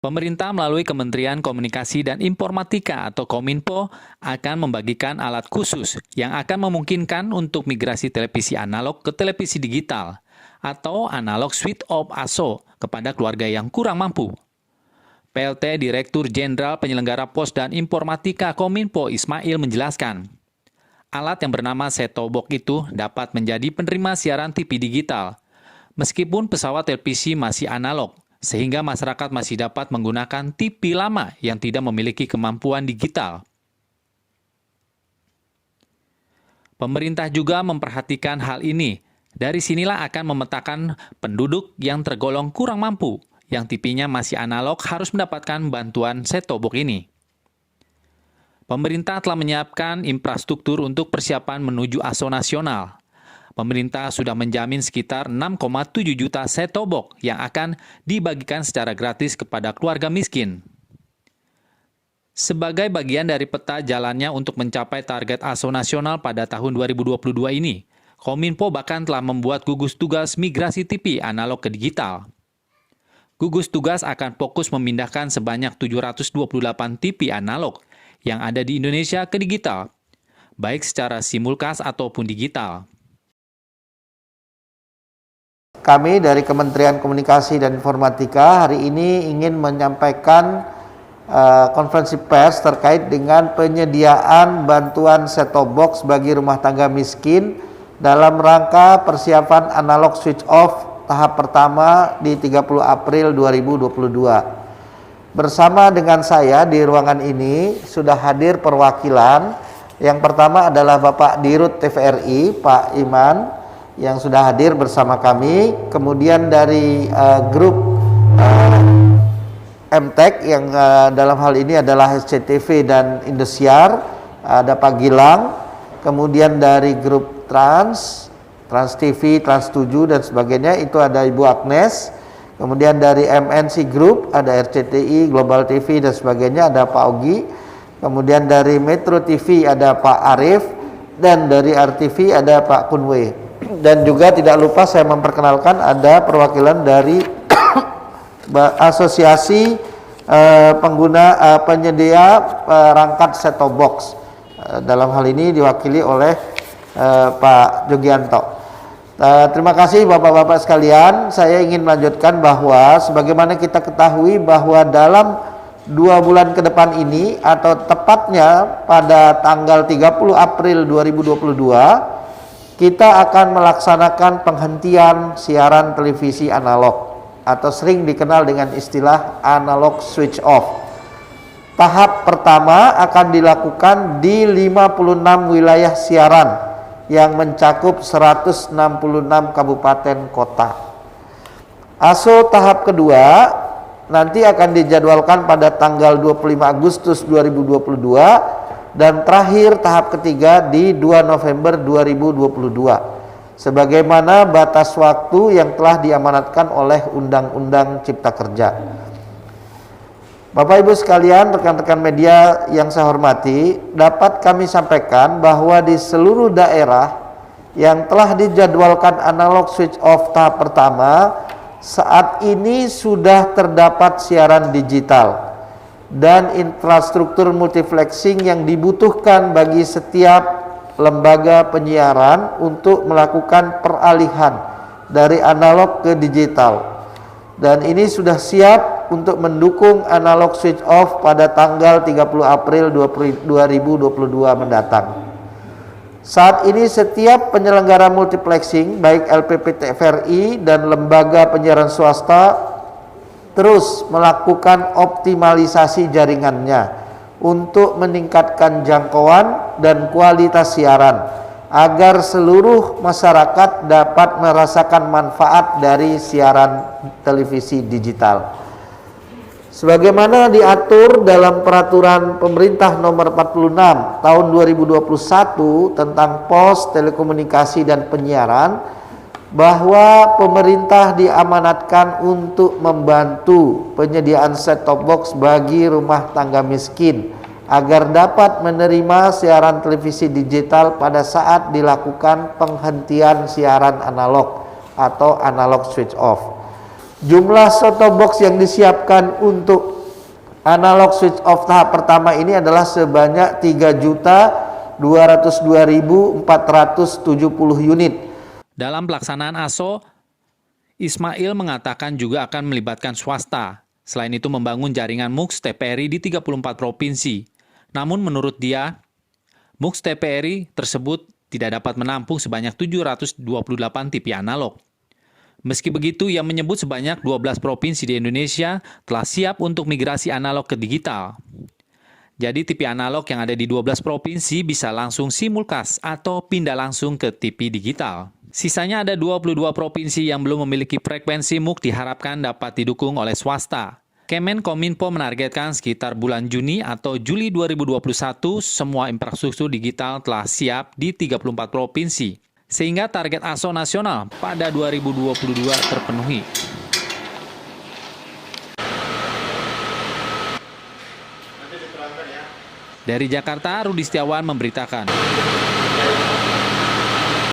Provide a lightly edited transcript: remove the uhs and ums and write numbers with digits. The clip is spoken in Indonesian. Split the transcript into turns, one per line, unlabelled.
Pemerintah melalui Kementerian Komunikasi dan Informatika atau Kominfo akan membagikan alat khusus yang akan memungkinkan untuk migrasi televisi analog ke televisi digital atau analog switch off ASO kepada keluarga yang kurang mampu. PLT Direktur Jenderal Penyelenggara Pos dan Informatika Kominfo Ismail menjelaskan, alat yang bernama set-top box itu dapat menjadi penerima siaran TV digital, meskipun pesawat televisi masih analog, sehingga masyarakat masih dapat menggunakan TV lama yang tidak memiliki kemampuan digital. Pemerintah juga memperhatikan hal ini. Dari sinilah akan memetakan penduduk yang tergolong kurang mampu, yang TV-nya masih analog harus mendapatkan bantuan set-top box ini. Pemerintah telah menyiapkan infrastruktur untuk persiapan menuju ASO nasional. Pemerintah sudah menjamin sekitar 6,7 juta set-top box yang akan dibagikan secara gratis kepada keluarga miskin. Sebagai bagian dari peta jalannya untuk mencapai target ASO nasional pada tahun 2022 ini, Kominfo bahkan telah membuat gugus tugas migrasi TV analog ke digital. Gugus tugas akan fokus memindahkan sebanyak 728 TV analog yang ada di Indonesia ke digital, baik secara simulkas ataupun digital.
Kami dari Kementerian Komunikasi dan Informatika hari ini ingin menyampaikan konferensi pers terkait dengan penyediaan bantuan set-top box bagi rumah tangga miskin dalam rangka persiapan analog switch off tahap pertama di 30 April 2022. Bersama dengan saya di ruangan ini sudah hadir perwakilan. Yang pertama adalah Bapak Dirut TVRI, Pak Iman, yang sudah hadir bersama kami. Kemudian dari grup MTEK yang dalam hal ini adalah SCTV dan Indosiar, ada Pak Gilang. Kemudian dari grup Trans TV, Trans 7 dan sebagainya itu ada Ibu Agnes. Kemudian dari MNC Group ada RCTI, Global TV dan sebagainya ada Pak Ogi. Kemudian dari Metro TV ada Pak Arif, dan dari RTV ada Pak Kunwe. Dan juga tidak lupa saya memperkenalkan ada perwakilan dari Asosiasi penyedia perangkat set-top box. Dalam hal ini diwakili oleh Pak Jogianto. Terima kasih Bapak-Bapak sekalian. Saya ingin melanjutkan bahwa sebagaimana kita ketahui bahwa dalam 2 bulan ke depan ini atau tepatnya pada tanggal 30 April 2022 kita akan melaksanakan penghentian siaran televisi analog atau sering dikenal dengan istilah analog switch off. Tahap pertama akan dilakukan di 56 wilayah siaran yang mencakup 166 kabupaten kota. ASO tahap kedua nanti akan dijadwalkan pada tanggal 25 Agustus 2022 dan terakhir tahap ketiga di 2 November 2022 sebagaimana batas waktu yang telah diamanatkan oleh Undang-Undang Cipta Kerja. Bapak Ibu sekalian, rekan-rekan media yang saya hormati, dapat kami sampaikan bahwa di seluruh daerah yang telah dijadwalkan analog switch off tahap pertama saat ini sudah terdapat siaran digital dan infrastruktur multiplexing yang dibutuhkan bagi setiap lembaga penyiaran untuk melakukan peralihan dari analog ke digital. Dan ini sudah siap untuk mendukung analog switch off pada tanggal 30 April 2022 mendatang. Saat ini setiap penyelenggara multiplexing baik LPP TVRI dan lembaga penyiaran swasta terus melakukan optimalisasi jaringannya untuk meningkatkan jangkauan dan kualitas siaran agar seluruh masyarakat dapat merasakan manfaat dari siaran televisi digital. Sebagaimana diatur dalam peraturan pemerintah nomor 46 tahun 2021 tentang pos, telekomunikasi dan penyiaran, bahwa pemerintah diamanatkan untuk membantu penyediaan set-top box bagi rumah tangga miskin agar dapat menerima siaran televisi digital pada saat dilakukan penghentian siaran analog atau analog switch off. Jumlah set-top box yang disiapkan disiapkan untuk analog switch off tahap pertama ini adalah sebanyak 3.202.470 unit.
Dalam pelaksanaan ASO, Ismail mengatakan juga akan melibatkan swasta. Selain itu membangun jaringan MUX TPRI di 34 provinsi. Namun menurut dia, MUX TPRI tersebut tidak dapat menampung sebanyak 728 TV analog. Meski begitu, ia menyebut sebanyak 12 provinsi di Indonesia telah siap untuk migrasi analog ke digital. Jadi TV analog yang ada di 12 provinsi bisa langsung simulcast atau pindah langsung ke TV digital. Sisanya ada 22 provinsi yang belum memiliki frekuensi MUX diharapkan dapat didukung oleh swasta. Kemenkominfo menargetkan sekitar bulan Juni atau Juli 2021 semua infrastruktur digital telah siap di 34 provinsi, sehingga target ASO nasional pada 2022 terpenuhi. Dari Jakarta, Rudi Setiawan memberitakan.